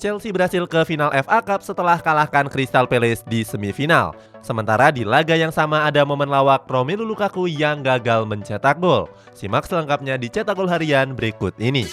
Chelsea berhasil ke final FA Cup setelah kalahkan Crystal Palace di semifinal. Sementara di laga yang sama ada momen lawak Romelu Lukaku yang gagal mencetak gol. Simak selengkapnya di Cetak Gol Harian berikut ini.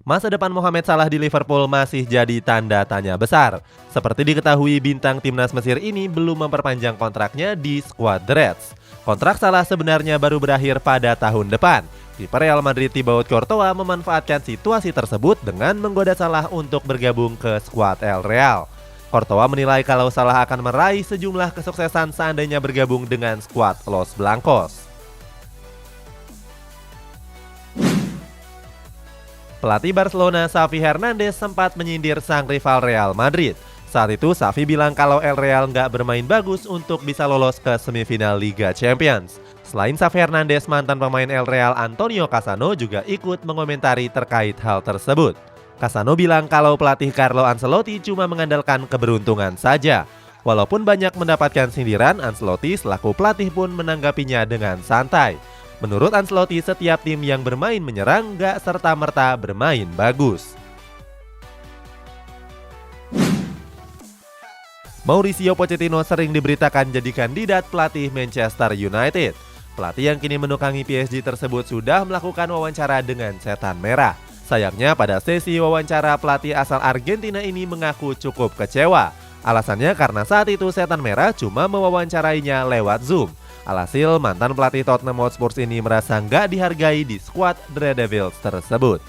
Masa depan Mohamed Salah di Liverpool masih jadi tanda tanya besar. Seperti diketahui, bintang timnas Mesir ini belum memperpanjang kontraknya di skuad The Reds. Kontrak Salah sebenarnya baru berakhir pada tahun depan. Kiper Real Madrid Thibaut Courtois memanfaatkan situasi tersebut dengan menggoda Salah untuk bergabung ke skuad El Real. Courtois menilai kalau Salah akan meraih sejumlah kesuksesan seandainya bergabung dengan skuad Los Blancos. Pelatih Barcelona Xavi Hernandez sempat menyindir sang rival Real Madrid. Saat itu Xavi bilang kalau El Real nggak bermain bagus untuk bisa lolos ke semifinal Liga Champions. Selain Xavi Hernandez, mantan pemain El Real Antonio Cassano juga ikut mengomentari terkait hal tersebut. Cassano bilang kalau pelatih Carlo Ancelotti cuma mengandalkan keberuntungan saja. Walaupun banyak mendapatkan sindiran, Ancelotti selaku pelatih pun menanggapinya dengan santai. Menurut Ancelotti, setiap tim yang bermain menyerang gak serta-merta bermain bagus. Mauricio Pochettino sering diberitakan jadi kandidat pelatih Manchester United. Pelatih yang kini menukangi PSG tersebut sudah melakukan wawancara dengan Setan Merah. Sayangnya pada sesi wawancara, pelatih asal Argentina ini mengaku cukup kecewa. Alasannya karena saat itu Setan Merah cuma mewawancarainya lewat Zoom. Alhasil, mantan pelatih Tottenham Hotspur ini merasa nggak dihargai di skuad The Red Devils tersebut.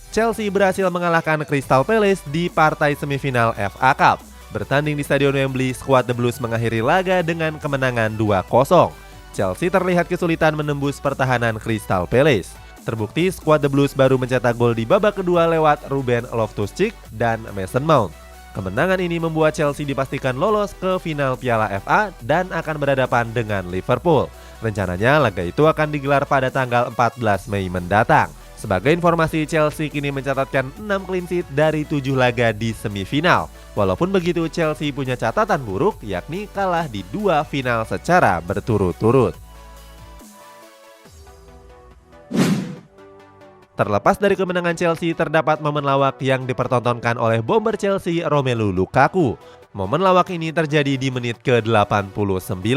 Chelsea berhasil mengalahkan Crystal Palace di partai semifinal FA Cup. Bertanding di Stadion Wembley, skuad The Blues mengakhiri laga dengan kemenangan 2-0. Chelsea terlihat kesulitan menembus pertahanan Crystal Palace. Terbukti skuad The Blues baru mencetak gol di babak kedua lewat Ruben Loftus-Cheek dan Mason Mount. Kemenangan ini membuat Chelsea dipastikan lolos ke final Piala FA dan akan berhadapan dengan Liverpool. Rencananya laga itu akan digelar pada tanggal 14 Mei mendatang. Sebagai informasi, Chelsea kini mencatatkan 6 clean sheet dari 7 laga di semifinal. Walaupun begitu, Chelsea punya catatan buruk, yakni kalah di 2 final secara berturut-turut. Terlepas dari kemenangan Chelsea, terdapat momen lawak yang dipertontonkan oleh bomber Chelsea Romelu Lukaku. Momen lawak ini terjadi di menit ke-89.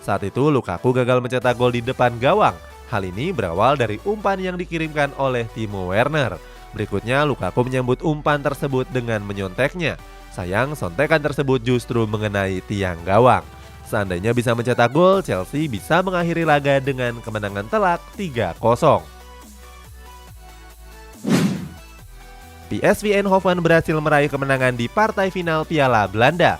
Saat itu Lukaku gagal mencetak gol di depan gawang. Hal ini berawal dari umpan yang dikirimkan oleh Timo Werner. Berikutnya Lukaku menyambut umpan tersebut dengan menyonteknya. Sayang, sontekan tersebut justru mengenai tiang gawang. Seandainya bisa mencetak gol, Chelsea bisa mengakhiri laga dengan kemenangan telak 3-0. PSV Eindhoven berhasil meraih kemenangan di partai final Piala Belanda.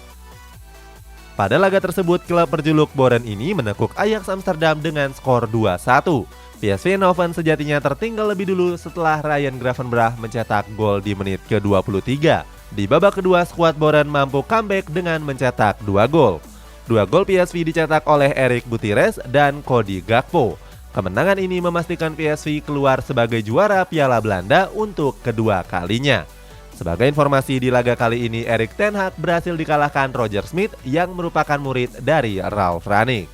Pada laga tersebut, klub berjuluk Boren ini menekuk Ajax Amsterdam dengan skor 2-1. PSV Eindhoven sejatinya tertinggal lebih dulu setelah Ryan Gravenberch mencetak gol di menit ke-23. Di babak kedua, skuad Boren mampu comeback dengan mencetak 2 gol. 2 gol PSV dicetak oleh Eric Gutierrez dan Cody Gakpo. Kemenangan ini memastikan PSV keluar sebagai juara Piala Belanda untuk kedua kalinya. Sebagai informasi, di laga kali ini Erik ten Hag berhasil dikalahkan Roger Smith yang merupakan murid dari Ralf Rangnick.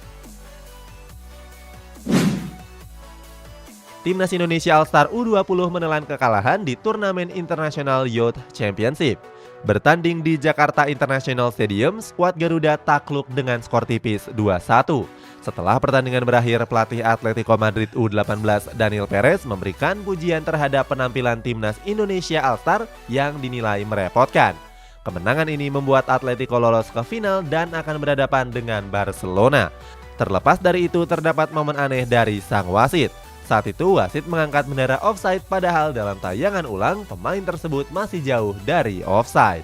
Timnas Indonesia All-Star U20 menelan kekalahan di turnamen International Youth Championship. Bertanding di Jakarta International Stadium, skuad Garuda takluk dengan skor tipis 2-1. Setelah pertandingan berakhir, pelatih Atletico Madrid U18 Daniel Perez memberikan pujian terhadap penampilan timnas Indonesia All-Star yang dinilai merepotkan. Kemenangan ini membuat Atletico lolos ke final dan akan berhadapan dengan Barcelona. Terlepas dari itu, terdapat momen aneh dari sang wasit. Saat itu wasit mengangkat bendera offside, padahal dalam tayangan ulang pemain tersebut masih jauh dari offside.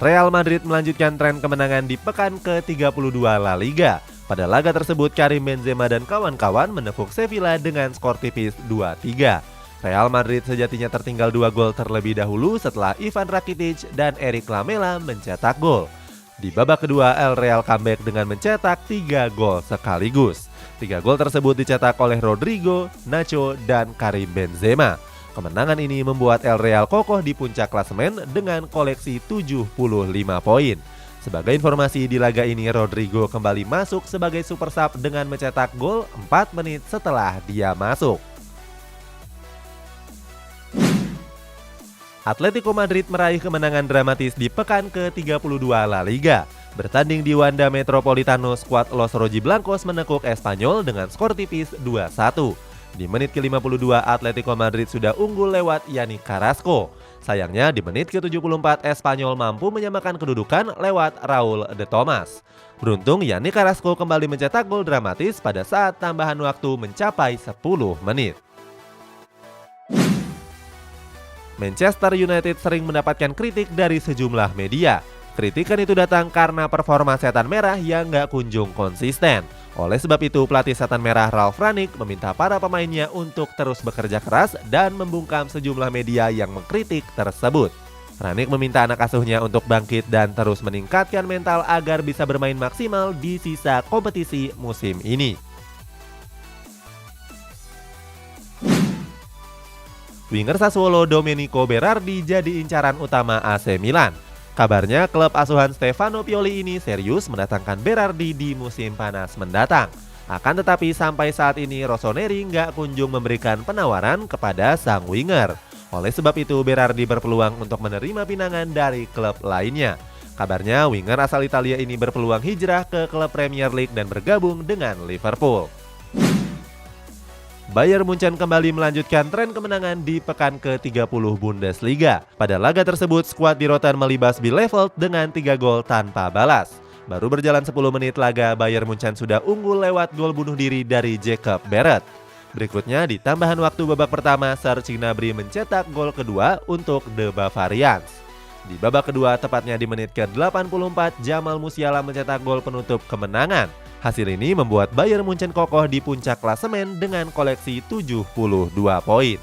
Real Madrid melanjutkan tren kemenangan di pekan ke-32 La Liga. Pada laga tersebut, Karim Benzema dan kawan-kawan menekuk Sevilla dengan skor tipis 2-3. Real Madrid sejatinya tertinggal 2 gol terlebih dahulu setelah Ivan Rakitic dan Eric Lamela mencetak gol. Di babak kedua, El Real comeback dengan mencetak 3 gol sekaligus. 3 gol tersebut dicetak oleh Rodrigo, Nacho, dan Karim Benzema. Kemenangan ini membuat El Real kokoh di puncak klasemen dengan koleksi 75 poin. Sebagai informasi, di laga ini Rodrigo kembali masuk sebagai super sub dengan mencetak gol 4 menit setelah dia masuk. Atletico Madrid meraih kemenangan dramatis di pekan ke-32 La Liga. Bertanding di Wanda Metropolitano, skuad Los Rojiblancos menekuk Espanyol dengan skor tipis 2-1. Di menit ke-52, Atletico Madrid sudah unggul lewat Yannick Carrasco. Sayangnya di menit ke-74 Espanyol mampu menyamakan kedudukan lewat Raúl de Tomás. Beruntung Yannick Carrasco kembali mencetak gol dramatis pada saat tambahan waktu mencapai 10 menit. Manchester United sering mendapatkan kritik dari sejumlah media. Kritikan itu datang karena performa setan merah yang gak kunjung konsisten. Oleh sebab itu, pelatih setan merah Ralf Rangnick meminta para pemainnya untuk terus bekerja keras dan membungkam sejumlah media yang mengkritik tersebut. Rangnick meminta anak asuhnya untuk bangkit dan terus meningkatkan mental agar bisa bermain maksimal di sisa kompetisi musim ini. Winger Sassuolo Domenico Berardi jadi incaran utama AC Milan. Kabarnya klub asuhan Stefano Pioli ini serius mendatangkan Berardi di musim panas mendatang. Akan tetapi sampai saat ini Rossoneri nggak kunjung memberikan penawaran kepada sang winger. Oleh sebab itu Berardi berpeluang untuk menerima pinangan dari klub lainnya. Kabarnya winger asal Italia ini berpeluang hijrah ke klub Premier League dan bergabung dengan Liverpool. Bayern Munchen kembali melanjutkan tren kemenangan di pekan ke-30 Bundesliga. Pada laga tersebut, skuad di Rotterdam melibas Bielefeld dengan 3 gol tanpa balas. Baru berjalan 10 menit laga, Bayern Munchen sudah unggul lewat gol bunuh diri dari Jacob Barrett. Berikutnya, di tambahan waktu babak pertama, Serge Gnabry mencetak gol kedua untuk The Bavarians. Di babak kedua, tepatnya di menit ke-84, Jamal Musiala mencetak gol penutup kemenangan. Hasil ini membuat Bayern Munchen kokoh di puncak klasemen dengan koleksi 72 poin.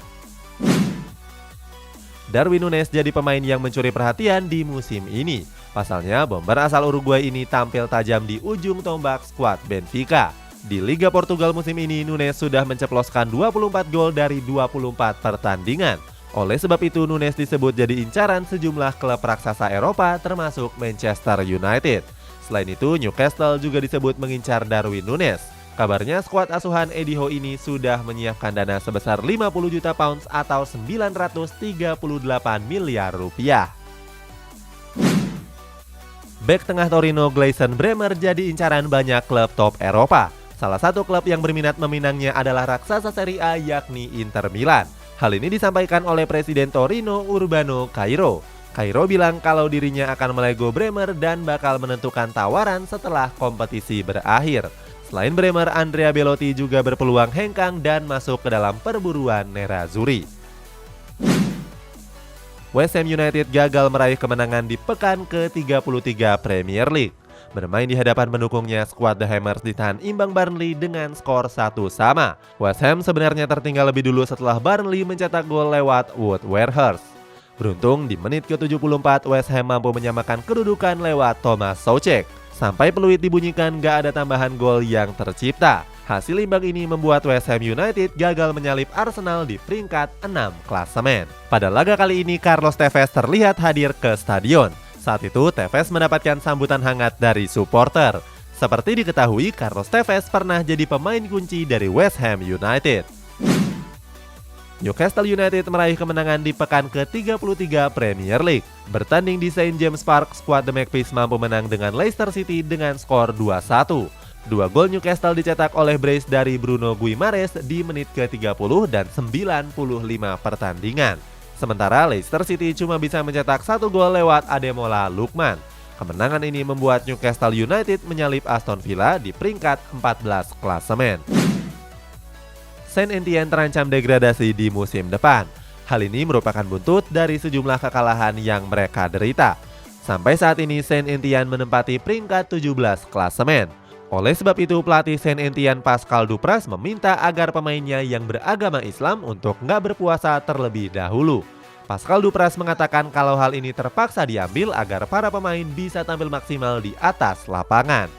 Darwin Núñez jadi pemain yang mencuri perhatian di musim ini. Pasalnya, bomber asal Uruguay ini tampil tajam di ujung tombak skuad Benfica. Di Liga Portugal musim ini, Núñez sudah menceploskan 24 gol dari 24 pertandingan. Oleh sebab itu, Núñez disebut jadi incaran sejumlah klub raksasa Eropa termasuk Manchester United. Selain itu, Newcastle juga disebut mengincar Darwin Núñez. Kabarnya skuad asuhan Eddie Howe ini sudah menyiapkan dana sebesar 50 juta pounds atau 938 miliar rupiah. Bek tengah Torino Gleison Bremer jadi incaran banyak klub top Eropa. Salah satu klub yang berminat meminangnya adalah raksasa Serie A yakni Inter Milan. Hal ini disampaikan oleh Presiden Torino Urbano Cairo. Cairo bilang kalau dirinya akan melego Bremer dan bakal menentukan tawaran setelah kompetisi berakhir. Selain Bremer, Andrea Belotti juga berpeluang hengkang dan masuk ke dalam perburuan Nerazzurri. West Ham United gagal meraih kemenangan di pekan ke-33 Premier League. Bermain di hadapan pendukungnya, skuad The Hammers ditahan imbang Burnley dengan skor 1-1. West Ham sebenarnya tertinggal lebih dulu setelah Burnley mencetak gol lewat Wout Weghorst. Beruntung di menit ke-74 West Ham mampu menyamakan kedudukan lewat Thomas Soucek. Sampai peluit dibunyikan gak ada tambahan gol yang tercipta. Hasil imbang ini membuat West Ham United gagal menyalip Arsenal di peringkat 6 klasemen. Pada laga kali ini Carlos Tevez terlihat hadir ke stadion. Saat itu Tevez mendapatkan sambutan hangat dari supporter. Seperti diketahui, Carlos Tevez pernah jadi pemain kunci dari West Ham United. Newcastle United meraih kemenangan di pekan ke-33 Premier League. Bertanding di St. James Park, skuad The Magpies mampu menang dengan Leicester City dengan skor 2-1. 2 gol Newcastle dicetak oleh brace dari Bruno Guimaraes di menit ke-30 dan 95 pertandingan. Sementara Leicester City cuma bisa mencetak 1 gol lewat Ademola Lookman. Kemenangan ini membuat Newcastle United menyalip Aston Villa di peringkat 14 klasemen. Saint-Étienne terancam degradasi di musim depan. Hal ini merupakan buntut dari sejumlah kekalahan yang mereka derita. Sampai saat ini Saint-Étienne menempati peringkat 17 klasemen. Oleh sebab itu pelatih Saint-Étienne Pascal Dupraz meminta agar pemainnya yang beragama Islam untuk nggak berpuasa terlebih dahulu. Pascal Dupraz mengatakan kalau hal ini terpaksa diambil agar para pemain bisa tampil maksimal di atas lapangan.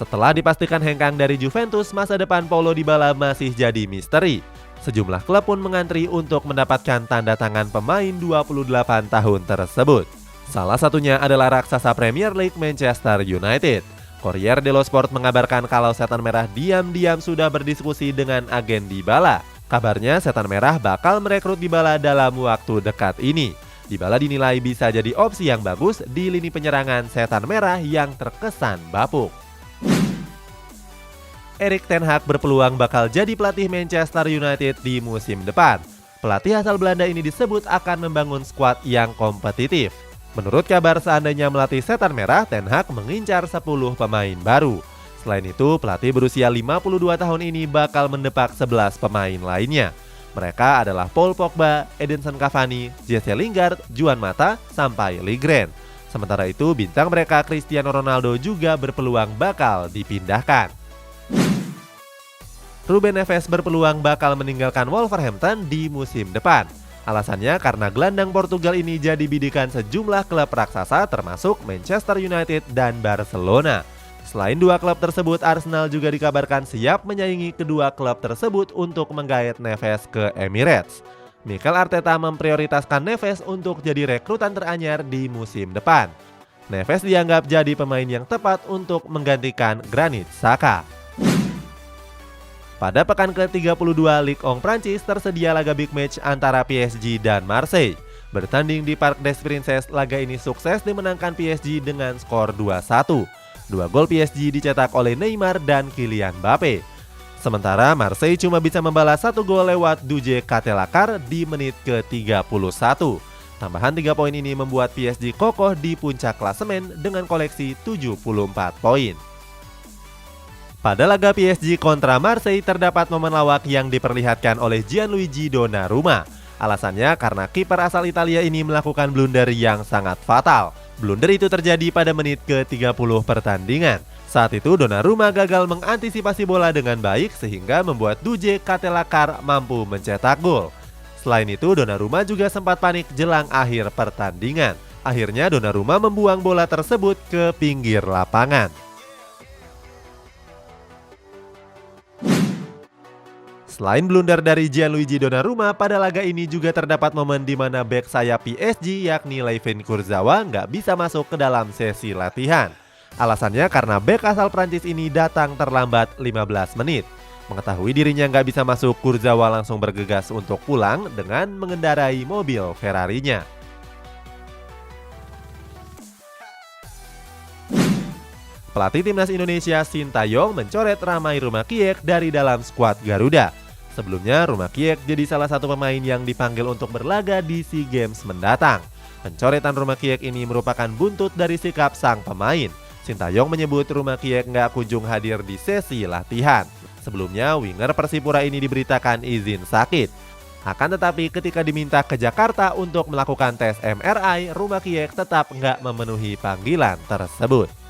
Setelah dipastikan hengkang dari Juventus, masa depan Paulo Dybala masih jadi misteri. Sejumlah klub pun mengantri untuk mendapatkan tanda tangan pemain 28 tahun tersebut. Salah satunya adalah raksasa Premier League Manchester United. Corriere dello Sport mengabarkan kalau Setan Merah diam-diam sudah berdiskusi dengan agen Dybala. Kabarnya Setan Merah bakal merekrut Dybala dalam waktu dekat ini. Dybala dinilai bisa jadi opsi yang bagus di lini penyerangan Setan Merah yang terkesan bapuk. Erik ten Hag berpeluang bakal jadi pelatih Manchester United di musim depan. Pelatih asal Belanda ini disebut akan membangun skuad yang kompetitif. Menurut kabar, seandainya melatih Setan Merah, Ten Hag mengincar 10 pemain baru. Selain itu, pelatih berusia 52 tahun ini bakal mendepak 11 pemain lainnya. Mereka adalah Paul Pogba, Edinson Cavani, Jesse Lingard, Juan Mata, sampai Ligren. Sementara itu, bintang mereka Cristiano Ronaldo juga berpeluang bakal dipindahkan. Ruben Neves berpeluang bakal meninggalkan Wolverhampton di musim depan. Alasannya karena gelandang Portugal ini jadi bidikan sejumlah klub raksasa termasuk Manchester United dan Barcelona. Selain dua klub tersebut, Arsenal juga dikabarkan siap menyaingi kedua klub tersebut untuk menggait Neves ke Emirates. Mikel Arteta memprioritaskan Neves untuk jadi rekrutan teranyar di musim depan. Neves dianggap jadi pemain yang tepat untuk menggantikan Granit Xhaka. Pada pekan ke-32 Ligue 1 Prancis tersedia laga big match antara PSG dan Marseille. Bertanding di Parc des Princes, laga ini sukses dimenangkan PSG dengan skor 2-1. Dua gol PSG dicetak oleh Neymar dan Kylian Mbappe. Sementara Marseille cuma bisa membalas satu gol lewat Duje Katelakar di menit ke-31. Tambahan 3 poin ini membuat PSG kokoh di puncak klasemen dengan koleksi 74 poin. Pada laga PSG kontra Marseille terdapat momen lawak yang diperlihatkan oleh Gianluigi Donnarumma. Alasannya karena kiper asal Italia ini melakukan blunder yang sangat fatal. Blunder itu terjadi pada menit ke-30 pertandingan. Saat itu Donnarumma gagal mengantisipasi bola dengan baik sehingga membuat Duje Katelakar mampu mencetak gol. Selain itu Donnarumma juga sempat panik jelang akhir pertandingan. Akhirnya Donnarumma membuang bola tersebut ke pinggir lapangan. Selain blunder dari Gianluigi Donnarumma, pada laga ini juga terdapat momen di mana bek sayap PSG yakni Layvin Kurzawa nggak bisa masuk ke dalam sesi latihan. Alasannya karena bek asal Prancis ini datang terlambat 15 menit. Mengetahui dirinya nggak bisa masuk, Kurzawa langsung bergegas untuk pulang dengan mengendarai mobil Ferrari-nya. Pelatih timnas Indonesia Sintayong mencoret Ramai Rumakiek dari dalam skuad Garuda. Sebelumnya, Rumakiek jadi salah satu pemain yang dipanggil untuk berlaga di SEA Games mendatang. Pencoretan Rumakiek ini merupakan buntut dari sikap sang pemain. Sintayong menyebut Rumakiek nggak kunjung hadir di sesi latihan. Sebelumnya, winger Persipura ini diberitakan izin sakit. Akan tetapi ketika diminta ke Jakarta untuk melakukan tes MRI, Rumakiek tetap nggak memenuhi panggilan tersebut.